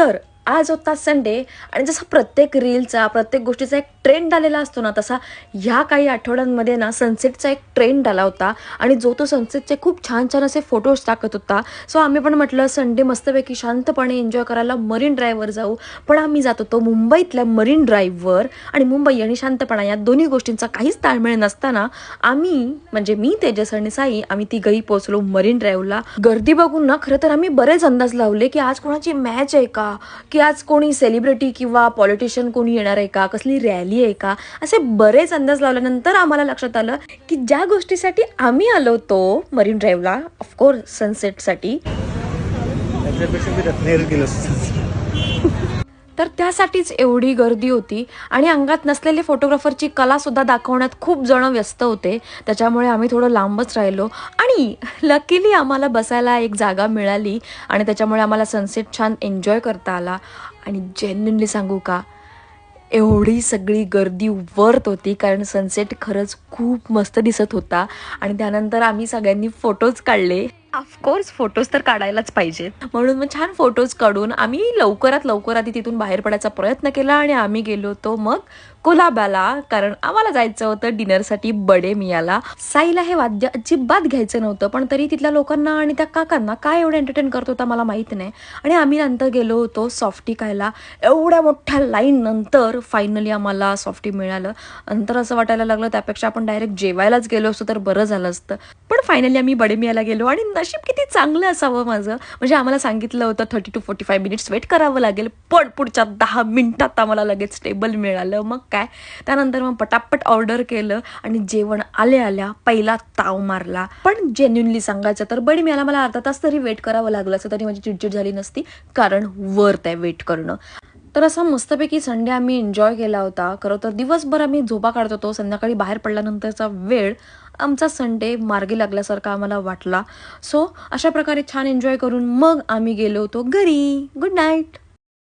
तर आज होता संडे आणि जसा प्रत्येक रीलचा प्रत्येक गोष्टीचा एक ट्रेंड आलेला असतो ना, तसा ह्या काही आठवड्यांमध्ये ना सनसेटचा एक ट्रेंड आला होता आणि जो तो सनसेटचे खूप छान छान असे फोटोज टाकत होता. सो आम्ही पण म्हटलं संडे मस्तपैकी शांतपणे एन्जॉय करायला मरीन ड्राईव्हवर जाऊ. पण आम्ही जात होतो मुंबईतल्या मरीन ड्राईव्हवर आणि मुंबई आणि शांतपणा या दोन्ही गोष्टींचा काहीच ताळमेळ नसताना आम्ही म्हणजे मी, तेजस आणि साई आम्ही तिघही पोहोचलो मरीन ड्राईव्हला. गर्दी बघून ना खरं तर आम्ही बरेच अंदाज लावले की आज कोणाची मॅच आहे का, की आज कोणी सेलिब्रिटी किंवा पॉलिटिशियन कोणी येणार आहे का, कसली रॅली आहे का, असे बरेच अंदाज लावल्यानंतर आम्हाला लक्षात आलं की ज्या गोष्टीसाठी आम्ही आलो होतो मरीन ड्राईव्हला, ऑफकोर्स सनसेटसाठी, तर त्यासाठीच एवढी गर्दी होती आणि अंगात नसलेले फोटोग्राफरची कलासुद्धा दाखवण्यात खूप जण व्यस्त होते. त्याच्यामुळे आम्ही थोडं लांबच राहिलो आणि लकीली आम्हाला बसायला एक जागा मिळाली आणि त्याच्यामुळे आम्हाला सनसेट छान एन्जॉय करता आला. आणि जेन्युइनली सांगू का, एवढी सगळी गर्दी वर्थ होती कारण सनसेट खरंच खूप मस्त दिसत होता. आणि त्यानंतर आम्ही सगळ्यांनी फोटोज काढले. ऑफकोर्स फोटोज तर काढायलाच पाहिजे, म्हणून मग छान फोटोज काढून आम्ही लवकरात लवकर आधी तिथून बाहेर पडायचा प्रयत्न केला आणि आम्ही गेलो होतो मग कुलाब्याला, कारण आम्हाला जायचं होतं डिनरसाठी बडे मियाला. साईला हे वाद्य अजिबात घ्यायचं नव्हतं, पण तरी तिथल्या लोकांना आणि त्या काकांना काय एवढं एंटरटेन करत होता मला माहीत नाही. आणि आम्ही नंतर गेलो होतो सॉफ्टी खायला. एवढ्या मोठ्या लाईन नंतर फायनली आम्हाला सॉफ्टी मिळालं. नंतर असं वाटायला लागलं त्यापेक्षा आपण डायरेक्ट जेवायलाच गेलो असतो तर बरं झालं असतं. पण फायनली आम्ही बडे मियाला गेलो आणि नशीब किती चांगलं असावं माझं, म्हणजे आम्हाला सांगितलं होतं 30 to 45 मिनिट्स वेट करावं लागेल, पण पुढच्या 10 मिनिटात आम्हाला लगेच टेबल मिळालं. मग काय, त्यानंतर मग पटापट ऑर्डर केलं आणि जेवण आल्या आल्या पहिला ताव मारला. पण जेन्युइनली सांगायचं तर बडी मियाला मला अर्धा तास तरी वेट करावं लागलं असं तरी माझी चिडचिड झाली नसती, कारण वर्थ आहे वेट करणं. तर असा मस्तपैकी संडे आम्ही एन्जॉय केला होता. खरं तर दिवसभर आम्ही झोपा काढत होतो, संध्याकाळी बाहेर पडल्यानंतरचा वेळ आमचा संडे मार्गी लागल्यासारखा आम्हाला वाटला. सो अशा प्रकारे छान एन्जॉय करून मग आम्ही गेलो होतो घरी. Good night.